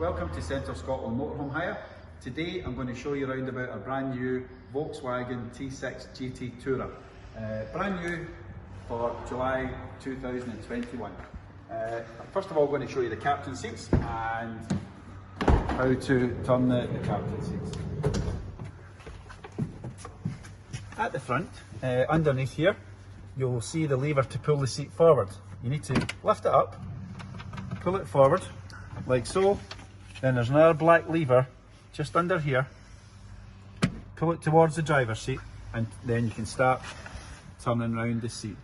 Welcome to Central Scotland Motorhome Hire. Today I'm going to show you around about our brand new Volkswagen T6 GT Tourer. Brand new for July 2021. First of all, I'm going to show you the captain seats and how to turn the captain seats. At the front, underneath here, you'll see the lever to pull the seat forward. You need to lift it up, pull it forward like so. Then there's another black lever just under here. Pull it towards the driver's seat and then you can start turning around the seat.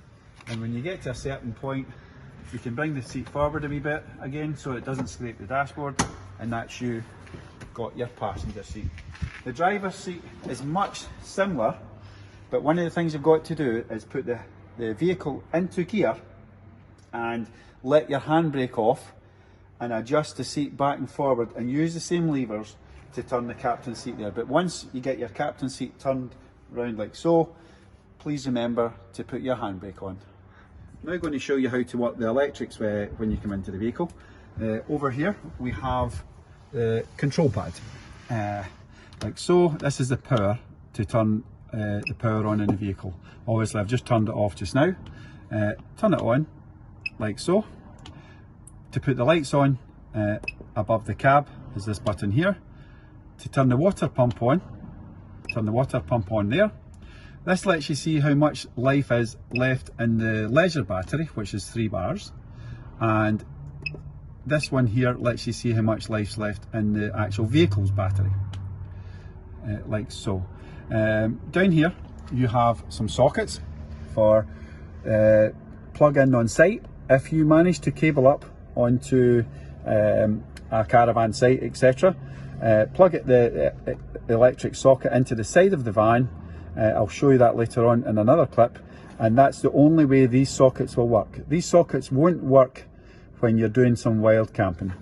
And when you get to a certain point, you can bring the seat forward a wee bit again so it doesn't scrape the dashboard, and that's you got your passenger seat. The driver's seat is much similar, but one of the things you've got to do is put the vehicle into gear and let your handbrake off and adjust the seat back and forward and use the same levers to turn the captain seat there. But once you get your captain seat turned round like so, please remember to put your handbrake on. I'm now going to show you how to work the electrics when you come into the vehicle. Over here we have the control pad. Like so, this is the power to turn the power on in the vehicle. Obviously I've just turned it off just now. Turn it on like so. To put the lights on above the cab is this button here. To turn the water pump on, turn the water pump on there. This lets you see how much life is left in the leisure battery, which is 3 bars. And this one here lets you see how much life's left in the actual vehicle's battery, like so. Down here you have some sockets for plug in on site. If you manage to cable up onto a caravan site, etc., plug the electric socket into the side of the van. I'll show you that later on in another clip, and that's the only way these sockets will work. These sockets won't work when you're doing some wild camping.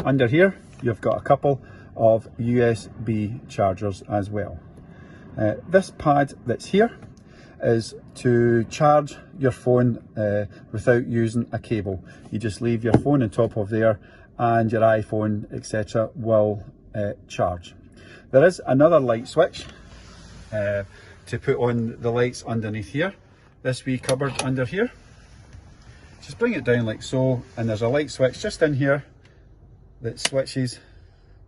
Under here you've got a couple of USB chargers as well. This pad that's here is to charge your phone without using a cable. You just leave your phone on top of there and your iPhone, etc. will charge. There is another light switch to put on the lights underneath here. This wee cupboard under here. Just bring it down like so, and there's a light switch just in here that switches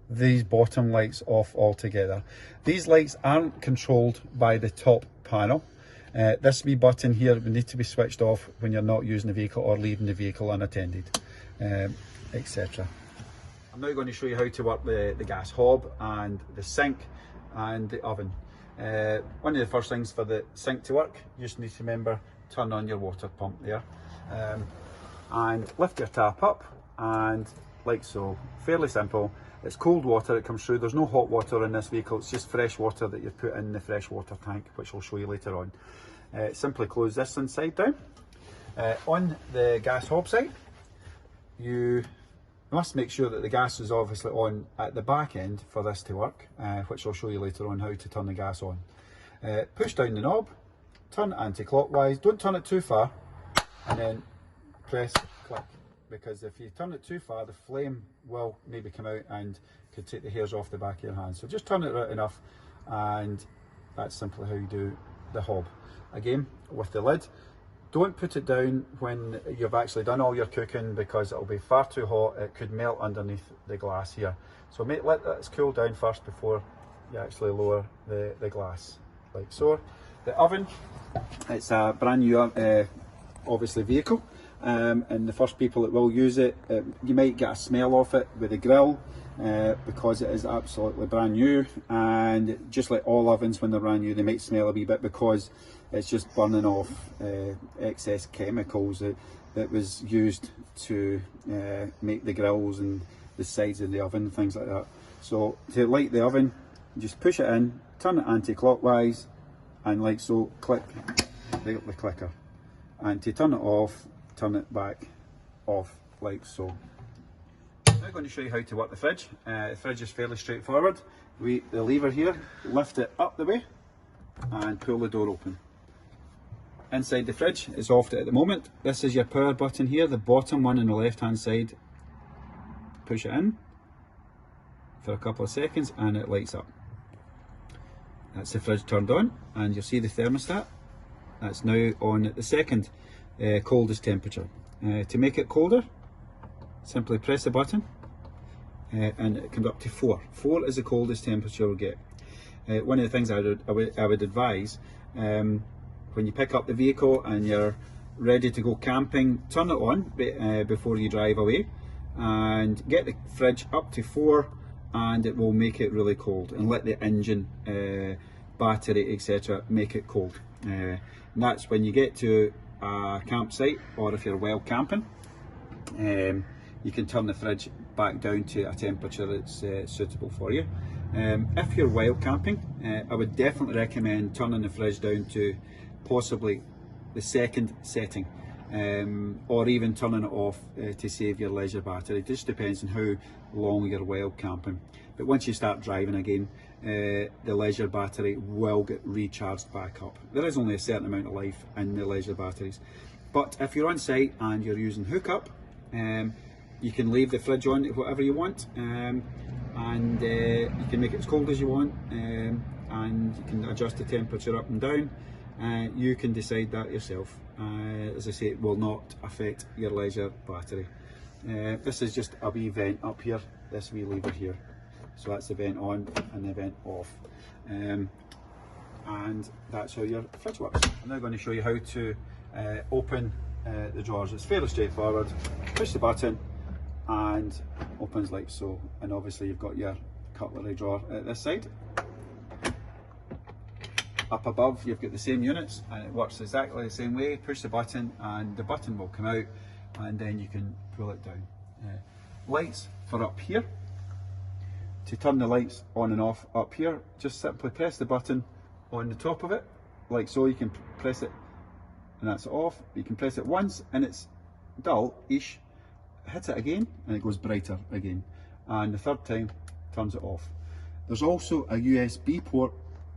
these bottom lights off altogether. These lights aren't controlled by the top panel. This wee button here would need to be switched off when you're not using the vehicle or leaving the vehicle unattended, etc. I'm now going to show you how to work the gas hob and the sink and the oven. One of the first things for the sink to work, you just need to remember, turn on your water pump there, and lift your tap up, and like so. Fairly simple. It's cold water that comes through. There's no hot water in this vehicle, it's just fresh water that you put in the fresh water tank, which I'll show you later on. Simply close this inside down. On the gas hob side, you must make sure that the gas is obviously on at the back end for this to work, which I'll show you later on how to turn the gas on. Push down the knob, turn it anti-clockwise, don't turn it too far, and then press click. Because if you turn it too far, the flame will maybe come out and could take the hairs off the back of your hand. So just turn it right enough, and that's simply how you do the hob. Again, with the lid, don't put it down when you've actually done all your cooking, because it'll be far too hot. It could melt underneath the glass here. So let this cool down first before you actually lower the glass, like so. The oven, it's a brand new obviously vehicle. And the first people that will use it, you might get a smell off it with the grill, because it is absolutely brand new. And just like all ovens when they're brand new, they might smell a wee bit because it's just burning off excess chemicals that was used to make the grills and the sides of the oven, things like that. So to light the oven, just push it in, turn it anti-clockwise, and like so, click the clicker. And to turn it off, turn it back off like so. I'm now going to show you how to work the fridge. The fridge is fairly straightforward. The lever here, lift it up the way and pull the door open. Inside the fridge is off at the moment. This is your power button here, the bottom one on the left hand side. Push it in for a couple of seconds and it lights up. That's the fridge turned on, and you'll see the thermostat. That's now on at the second coldest temperature. To make it colder, simply press the button and it comes up to 4. 4 is the coldest temperature you'll get. One of the things I would advise, when you pick up the vehicle and you're ready to go camping, turn it on before you drive away and get the fridge up to 4, and it will make it really cold, and let the engine, battery, etc. make it cold. And that's when you get to a campsite, or if you're well camping, you can turn the fridge back down to a temperature that's suitable for you. If you're wild camping, I would definitely recommend turning the fridge down to possibly the second setting, or even turning it off to save your leisure battery. It just depends on how long you're wild camping. But once you start driving again, the leisure battery will get recharged back up. There is only a certain amount of life in the leisure batteries. But if you're on site and you're using hookup, you can leave the fridge on whatever you want, and you can make it as cold as you want, and you can adjust the temperature up and down. You can decide that yourself. As I say, it will not affect your leisure battery. This is just a wee vent up here, this wee lever here. So that's the vent on and the vent off. And that's how your fridge works. I'm now going to show you how to open the drawers. It's fairly straightforward. Push the button and opens like so. And obviously you've got your cutlery drawer at this side. Up above you've got the same units, and it works exactly the same way. Push the button and the button will come out, and then you can pull it down. Lights for up here. To turn the lights on and off up here, just simply press the button on the top of it, like so. You can press it and that's off. You can press it once and it's dull-ish, hit it again and it goes brighter again, and the third time turns it off. There's also a USB port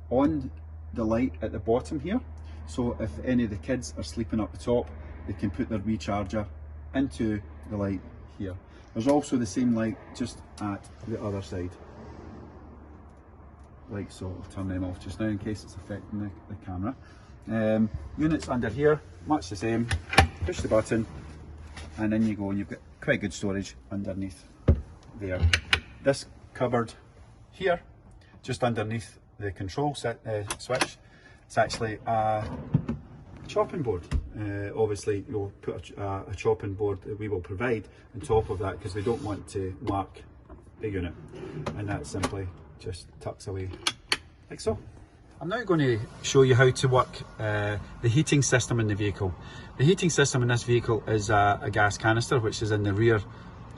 on the light at the bottom here, so if any of the kids are sleeping up the top, they can put their recharger into the light here. There's also the same light just at the other side, like so. I'll turn them off just now in case it's affecting the camera. Units under here, much the same. Push the button and in you go, and you've got quite good storage underneath there. This cupboard here, just underneath the control switch, it's actually a chopping board. Obviously you'll put a chopping board that we will provide on top of that, because we don't want to mark the unit, and that simply just tucks away like so. I'm now going to show you how to work the heating system in the vehicle. The heating system in this vehicle is a gas canister which is in the rear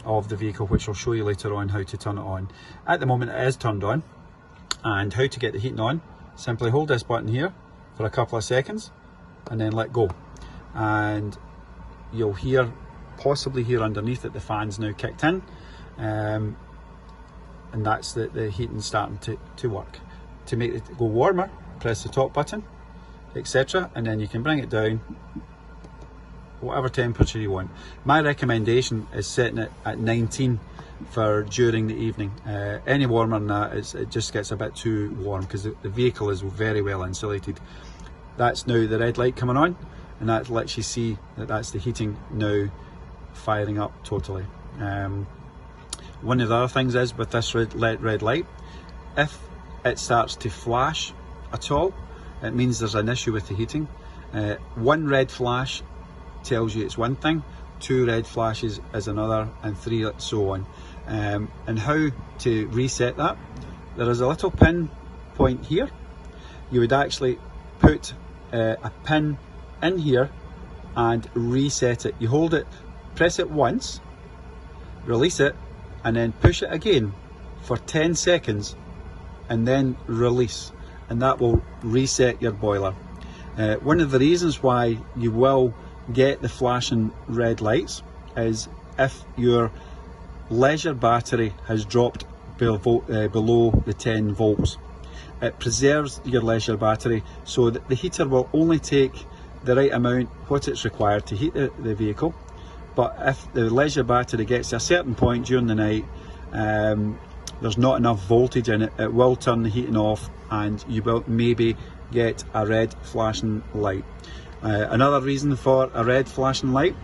of the vehicle, which I'll show you later on how to turn it on. At the moment it is turned on, and how to get the heating on, simply hold this button here for a couple of seconds and then let go, and you'll possibly hear underneath that the fan's now kicked in, and that's the heating starting to work. To make it go warmer, press the top button, etc., and then you can bring it down whatever temperature you want. My recommendation is setting it at 19 for during the evening. Any warmer than that, it just gets a bit too warm, because the vehicle is very well insulated. That's now the red light coming on, and that lets you see that that's the heating now firing up totally. One of the other things is with this red light, if it starts to flash at all, it means there's an issue with the heating. One red flash tells you it's one thing, 2 red flashes is another, and 3 so on. And how to reset that, there is a little pin point here. You would actually put a pin in here and reset it. You hold it, press it once, release it, and then push it again for 10 seconds and then release, and that will reset your boiler. One of the reasons why you will get the flashing red lights is if your leisure battery has dropped below the 10 volts. It preserves your leisure battery so that the heater will only take the right amount, what it's required to heat the vehicle. But if the leisure battery gets to a certain point during the night, there's not enough voltage in it, it will turn the heating off and you will maybe get a red flashing light. Another reason for a red flashing light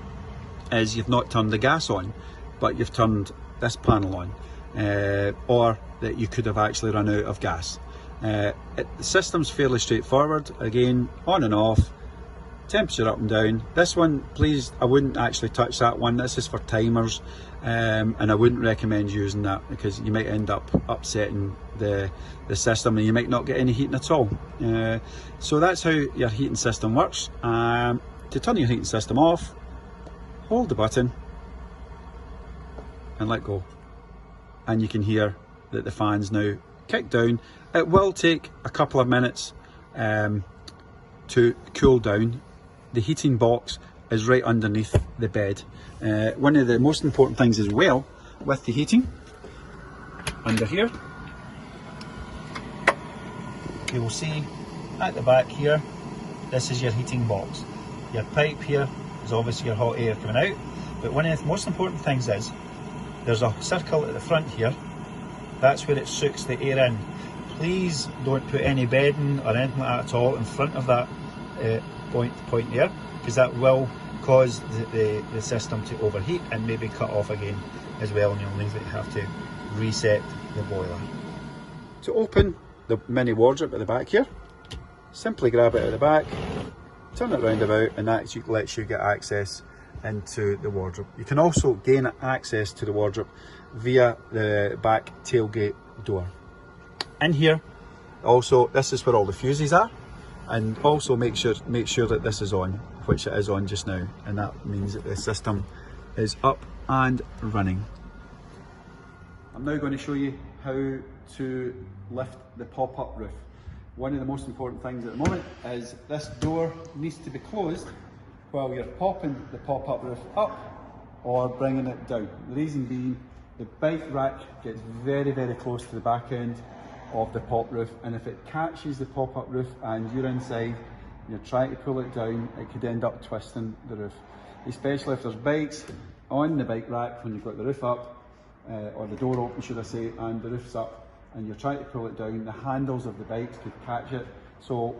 is you've not turned the gas on, but you've turned this panel on, or that you could have actually run out of gas. The system's fairly straightforward, again, on and off, temperature up and down. This one, please, I wouldn't actually touch that one. This is for timers, and I wouldn't recommend using that because you might end up upsetting the system and you might not get any heating at all. So that's how your heating system works. To turn your heating system off, hold the button and let go, and you can hear that the fan's now kicked down. It will take a couple of minutes to cool down. The heating box is right underneath the bed. One of the most important things as well with the heating, under here, you will see at the back here, this is your heating box. Your pipe here is obviously your hot air coming out, but one of the most important things is there's a circle at the front here. That's where it sucks the air in. Please don't put any bedding or anything like that at all in front of that point there, because that will cause the system to overheat and maybe cut off again as well, and you'll need to have to reset the boiler. To open the mini wardrobe at the back here, simply grab it at the back, turn it round about, and that lets you get access into the wardrobe. You can also gain access to the wardrobe via the back tailgate door. In here, also, this is where all the fuses are, and also make sure that this is on, which it is on just now, and that means that the system is up and running. I'm now going to show you how to lift the pop-up roof. One of the most important things at the moment is this door needs to be closed while you're popping the pop-up roof up or bringing it down. The reason being, the bike rack gets very, very close to the back end of the pop roof, and if it catches the pop-up roof and you're inside, you're trying to pull it down, it could end up twisting the roof. Especially if there's bikes on the bike rack when you've got the roof up, or the door open should I say, and the roof's up, and you're trying to pull it down, the handles of the bikes could catch it. So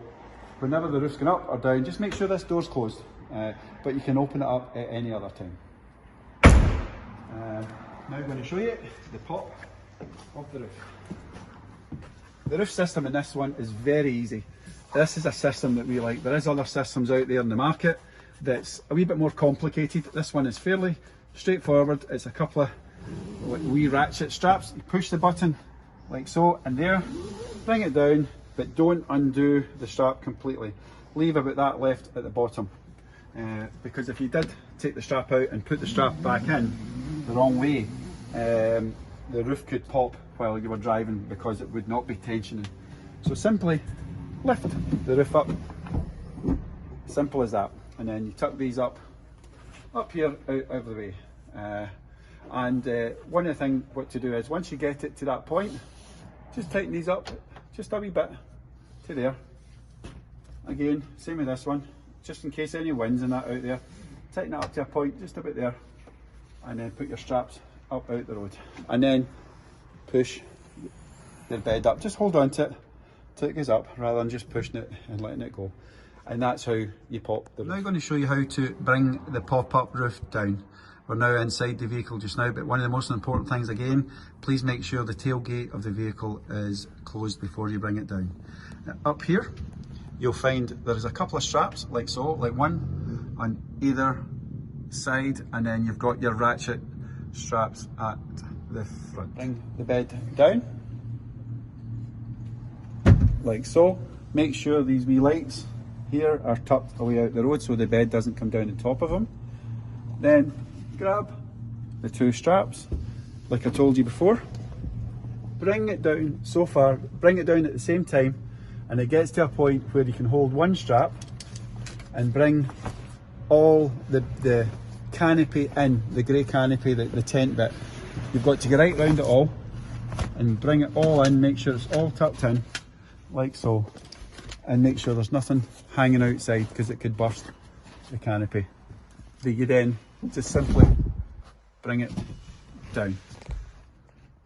whenever the roof's going up or down, just make sure this door's closed, but you can open it up at any other time. Now I'm going to show you the pop of the roof. The roof system in this one is very easy. This is a system that we like. There is other systems out there in the market that's a wee bit more complicated. This one is fairly straightforward. It's a couple of wee ratchet straps. You push the button like so, and there, bring it down, but don't undo the strap completely. Leave about that left at the bottom, because if you did take the strap out and put the strap back in the wrong way, the roof could pop while you were driving because it would not be tensioning. So simply lift the roof up, simple as that, and then you tuck these up here out of the way. One of the things what to do is, once you get it to that point, just tighten these up just a wee bit to there. Again, same with this one, just in case any winds and that out there, tighten it up to a point just about there, and then put your straps up out the road, and then push the bed up. Just hold on to it till it goes up, rather than just pushing it and letting it go. And that's how you pop the roof. I'm now going to show you how to bring the pop-up roof down. We're now inside the vehicle just now, but one of the most important things again, please make sure the tailgate of the vehicle is closed before you bring it down. Up here, you'll find there's a couple of straps like so, like one on either side, and then you've got your ratchet straps at the front. Bring the bed down, like so. Make sure these wee lights here are tucked away out the road so the bed doesn't come down on top of them. Then grab the two straps, like I told you before, bring it down so far, bring it down at the same time, and it gets to a point where you can hold one strap and bring all the canopy in, the grey canopy, the tent bit. You've got to get right round it all and bring it all in, make sure it's all tucked in, like so, and make sure there's nothing hanging outside because it could burst the canopy. But you then just simply bring it down,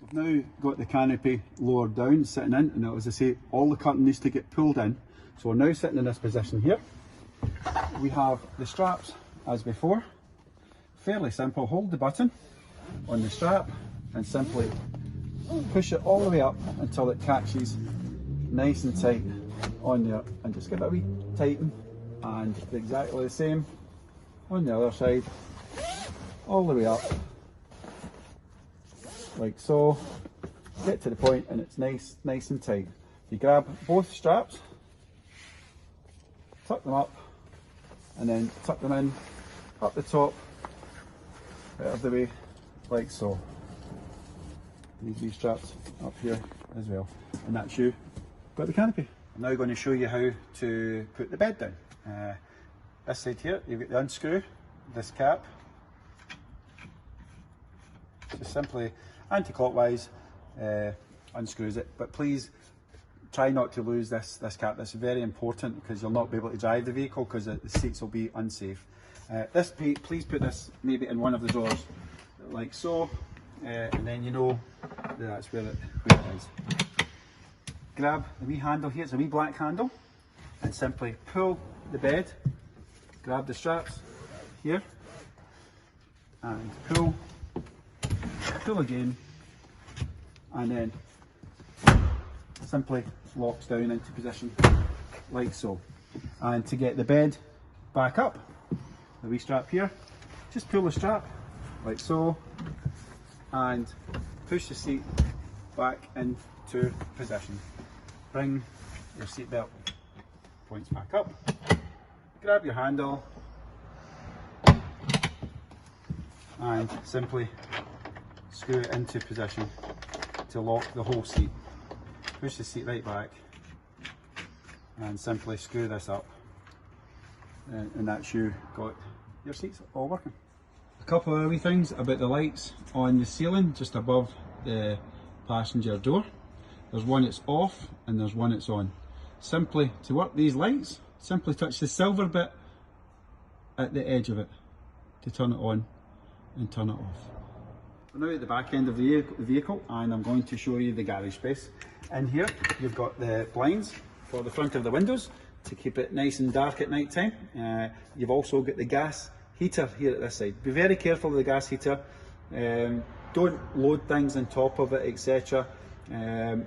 I've now got the canopy lowered down, sitting in, and as I say, all the curtain needs to get pulled in. So we're now sitting in this position here. We have the straps as before. Fairly simple. Hold the button on the strap and simply push it all the way up until it catches nice and tight on there, and just give it a wee tighten, and exactly the same on the other side, all the way up like so. Get to the point and it's nice and tight. You grab both straps, tuck them up, and then tuck them in up the top, out of the way, like so. These straps up here as well, and that's you got the canopy. I'm now going to show you how to put the bed down. This side here, you've got the unscrew, this cap. Just simply anti-clockwise unscrews it, but please try not to lose this cap. That's very important because you'll not be able to drive the vehicle because the seats will be unsafe. Please put this maybe in one of the drawers, like so, and then you know that's where it is. Grab the wee handle here, it's a wee black handle, and simply pull the bed, grab the straps here, and pull again, and then simply locks down into position like so. And to get the bed back up, the wee strap here, just pull the strap like so and push the seat back into position. Bring your seat belt points back up, grab your handle and simply screw it into position to lock the whole seat. Push the seat right back and simply screw this up, and that's you got your seats all working. A couple of wee things about the lights on the ceiling just above the passenger door. There's one that's off and there's one that's on. Simply, to work these lights, simply touch the silver bit at the edge of it to turn it on and turn it off. We're now at the back end of the vehicle, and I'm going to show you the garage space. In here you've got the blinds for the front of the windows to keep it nice and dark at night time. You've also got the gas heater here at this side. Be very careful with the gas heater. Don't load things on top of it, etc.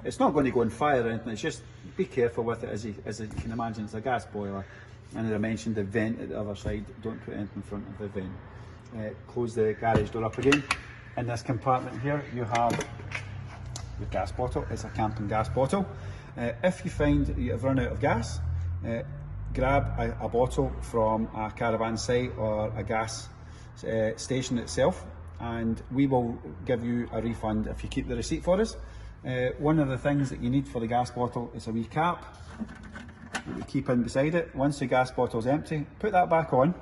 It's not going to go on fire or anything, it's just be careful with it. As you can imagine, it's a gas boiler, and as I mentioned, the vent at the other side, don't put anything in front of the vent. Close the garage door up again. In this compartment here you have your gas bottle. It's a camping gas bottle. If you find you've run out of gas, grab a bottle from a caravan site or a gas station itself, and we will give you a refund if you keep the receipt for us. One of the things that you need for the gas bottle is a wee cap that you keep in beside it. Once the gas bottle is empty, put that back on,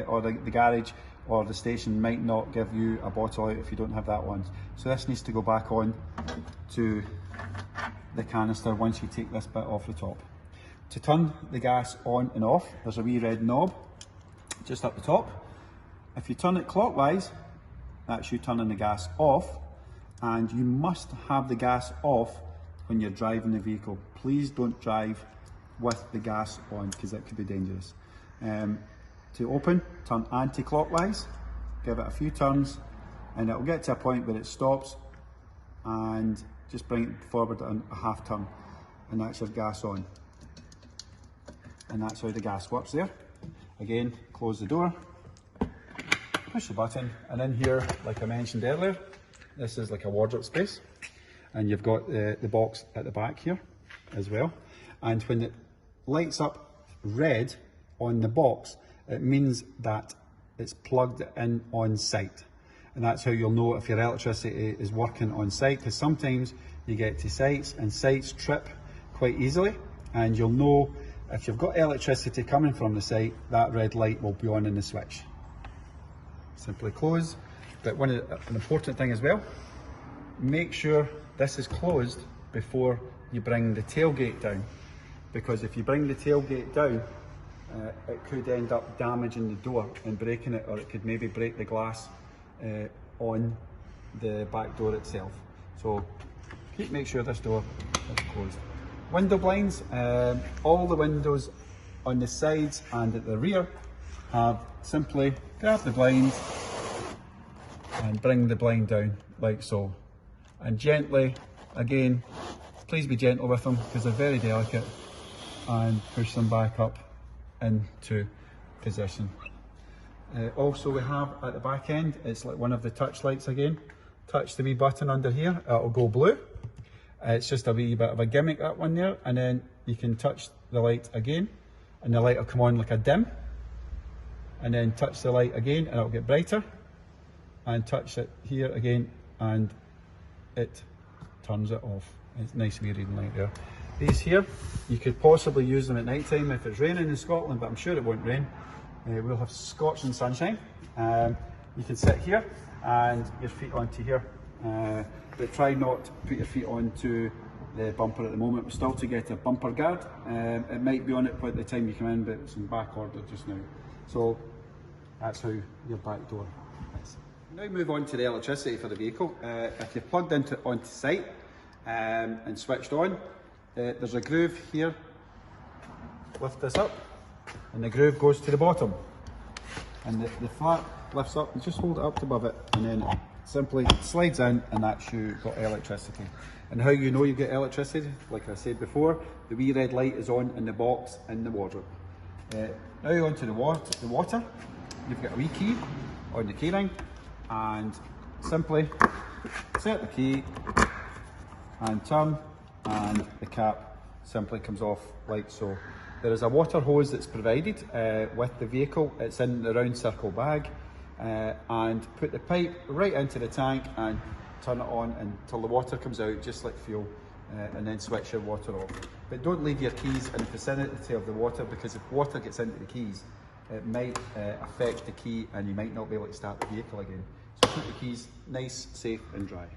or the garage or the station might not give you a bottle out if you don't have that one. So this needs to go back on to the canister once you take this bit off the top. To turn the gas on and off, there's a wee red knob just up the top. If you turn it clockwise, that's you turning the gas off, and you must have the gas off when you're driving the vehicle. Please don't drive with the gas on because that could be dangerous. To open, turn anti-clockwise, give it a few turns, and it'll get to a point where it stops, and just bring it forward a half turn, and that's your gas on. And that's how the gas works there. Again, close the door, push the button, and in here, like I mentioned earlier, this is like a wardrobe space, and you've got the box at the back here as well. And when it lights up red on the box, it means that it's plugged in on site, and that's how you'll know if your electricity is working on site, because sometimes you get to sites and sites trip quite easily, and you'll know if you've got electricity coming from the site, that red light will be on in the switch. Simply close. But an important thing as well, make sure this is closed before you bring the tailgate down, because if you bring the tailgate down, it could end up damaging the door and breaking it, or it could maybe break the glass on the back door itself. So make sure this door is closed. Window blinds, all the windows on the sides and at the rear have simply grab the blinds and bring the blind down like so. And gently, again, please be gentle with them because they're very delicate, and push them back up into position. Also we have at the back end, it's like one of the touch lights again. Touch the wee button under here, it'll go blue. It's just a wee bit of a gimmick, that one there, and then you can touch the light again and the light will come on like a dim, and then touch the light again and it'll get brighter, and touch it here again and it turns it off. It's nice wee reading light there. These here, you could possibly use them at night time if it's raining in Scotland, but I'm sure it won't rain. We'll have scorching sunshine. You can sit here and your feet onto here, but try not to put your feet onto the bumper at the moment. We're still to get a bumper guard. It might be on it by the time you come in, but it's in back order just now. So that's how your back door is. Now move on to the electricity for the vehicle. If you've plugged into onto site and switched on, there's a groove here. Lift this up and the groove goes to the bottom, and the flap lifts up and just hold it up above it, and then it simply slides in, and that's you got electricity. And how you know you get electricity, like I said before, the wee red light is on in the box in the wardrobe. Now onto the water, you've got a wee key on the key ring, and simply set the key and turn, and the cap simply comes off like so. There is a water hose that's provided with the vehicle. It's in the round circle bag, and put the pipe right into the tank and turn it on until the water comes out, just like fuel, and then switch your water off. But don't leave your keys in the vicinity of the water, because if water gets into the keys, it might affect the key and you might not be able to start the vehicle again. So keep the keys nice, safe and dry.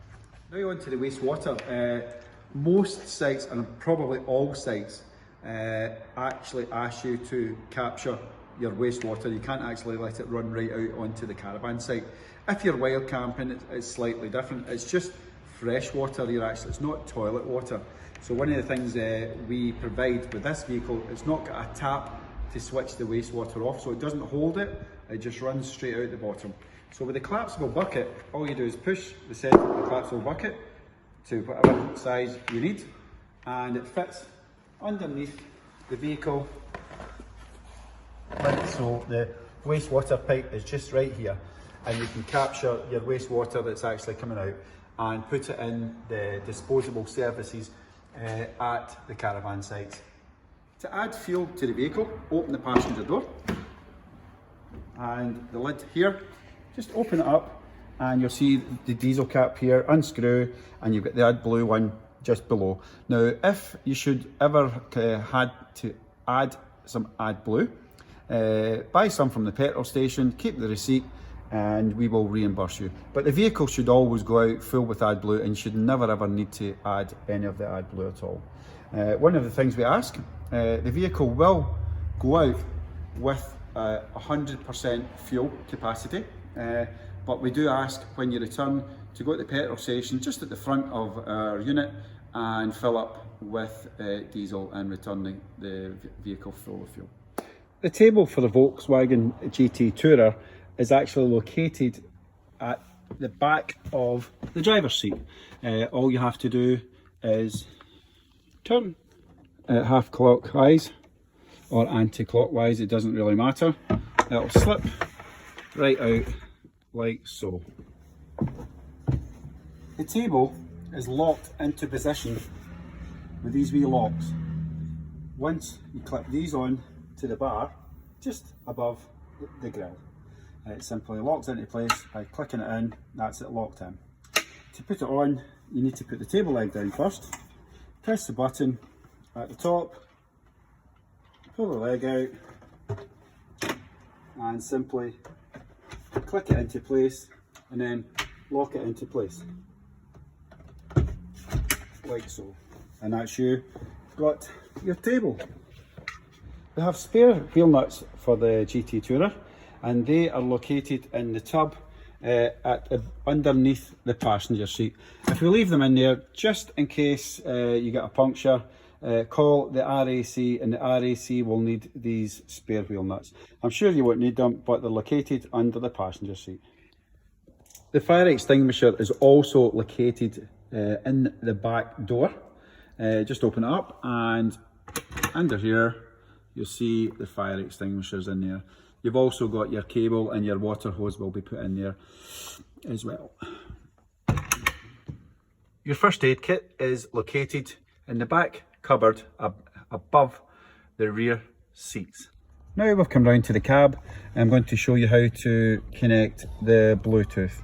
Now on to the wastewater. Most sites, and probably all sites, actually ask you to capture your wastewater. You can't actually let it run right out onto the caravan site. If you're wild camping, it's slightly different. It's just fresh water. It's not toilet water. So one of the things we provide with this vehicle, it's not got a tap to switch the wastewater off, so it doesn't hold it, it just runs straight out the bottom. So with the collapsible bucket, all you do is push the centre of the collapsible bucket to whatever size you need, and it fits underneath the vehicle like so. The wastewater pipe is just right here, and you can capture your wastewater that's actually coming out and put it in the disposable services at the caravan sites. To add fuel to the vehicle, open the passenger door, and the lid here, just open it up and you'll see the diesel cap here, unscrew, and you've got the AdBlue one just below. Now, if you should ever had to add some AdBlue, buy some from the petrol station, keep the receipt, and we will reimburse you. But the vehicle should always go out full with AdBlue, and you should never ever need to add any of the AdBlue at all. One of the things we ask, the vehicle will go out with 100% fuel capacity, but we do ask when you return to go to the petrol station just at the front of our unit and fill up with diesel and return the vehicle full of fuel. The table for the Volkswagen GT Tourer is actually located at the back of the driver's seat. All you have to do is turn half clockwise or anti-clockwise, it doesn't really matter. It'll slip right out like so. The table is locked into position with these wee locks. Once you clip these on to the bar just above the grill, it simply locks into place by clicking it in. That's it, locked in. To put it on, you need to put the table leg down first, press the button at the top, pull the leg out, and simply click it into place, and then lock it into place like so, and that's you got your table. We have spare wheel nuts for the GT Tourer, and they are located in the tub underneath the passenger seat. If we leave them in there, just in case you get a puncture, call the RAC, and the RAC will need these spare wheel nuts. I'm sure you won't need them, but they're located under the passenger seat. The fire extinguisher is also located in the back door. Just open it up, and under here you'll see the fire extinguishers in there. You've also got your cable, and your water hose will be put in there as well. Your first aid kit is located in the back cupboard above the rear seats. Now we've come round to the cab. I'm going to show you how to connect the Bluetooth.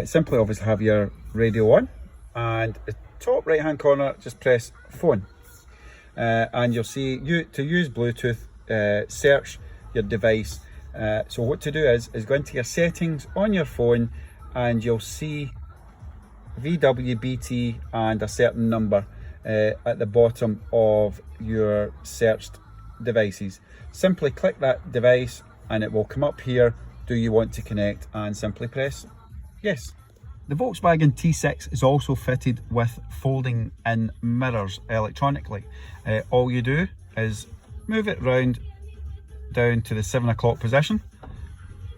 Simply obviously have your radio on, and the top right hand corner just press phone, and you'll see to use Bluetooth, search your device. So what to do is go into your settings on your phone, and you'll see VWBT and a certain number at the bottom of your searched devices. Simply click that device and it will come up here, do you want to connect, and simply press yes. The Volkswagen T6 is also fitted with folding in mirrors electronically. All you do is move it round down to the 7 o'clock position,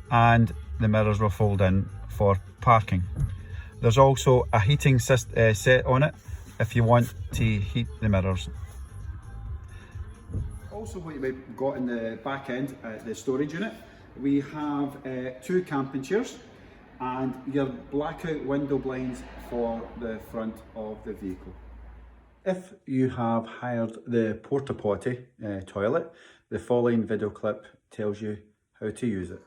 and the mirrors will fold in for parking. There's also a heating set on it if you want to heat the mirrors. Also, what we've got in the back end, the storage unit, we have 2 camping chairs and your blackout window blinds for the front of the vehicle. If you have hired the porta potty toilet, the following video clip tells you how to use it.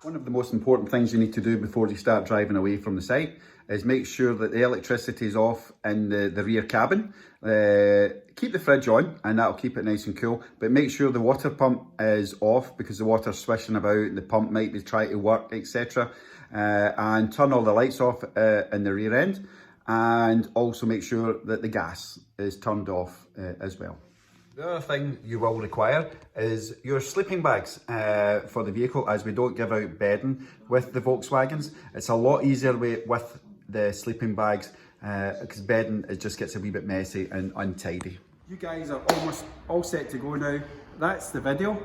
One of the most important things you need to do before you start driving away from the site is make sure that the electricity is off in the rear cabin. Keep the fridge on and that'll keep it nice and cool, but make sure the water pump is off because the water's swishing about and the pump might be trying to work, etc. And turn all the lights off in the rear end, and also make sure that the gas is turned off as well. The other thing you will require is your sleeping bags for the vehicle, as we don't give out bedding with the Volkswagens. It's a lot easier with the sleeping bags because bedding, it just gets a wee bit messy and untidy. You guys are almost all set to go now. That's the video.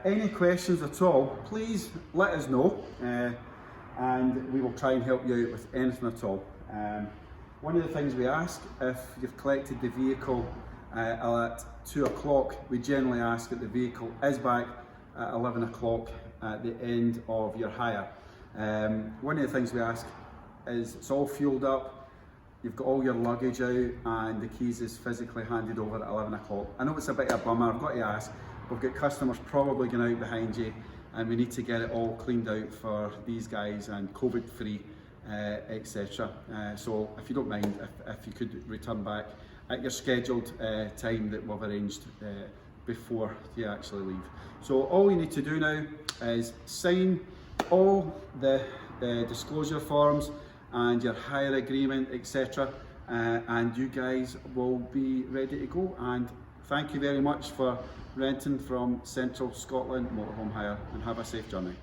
Any questions at all, please let us know, and we will try and help you out with anything at all. One of the things we ask, if you've collected the vehicle at 2 o'clock, we generally ask that the vehicle is back at 11 o'clock at the end of your hire. One of the things we ask is it's all fueled up, you've got all your luggage out, and the keys is physically handed over at 11 o'clock. I know it's a bit of a bummer, I've got to ask, we've got customers probably going out behind you, and we need to get it all cleaned out for these guys and COVID free, etc. So if you don't mind, if you could return back at your scheduled time that we've arranged before you actually leave. So all you need to do now is sign all the disclosure forms and your hire agreement, etc. And you guys will be ready to go. And thank you very much for renting from Central Scotland Motorhome Hire, and have a safe journey.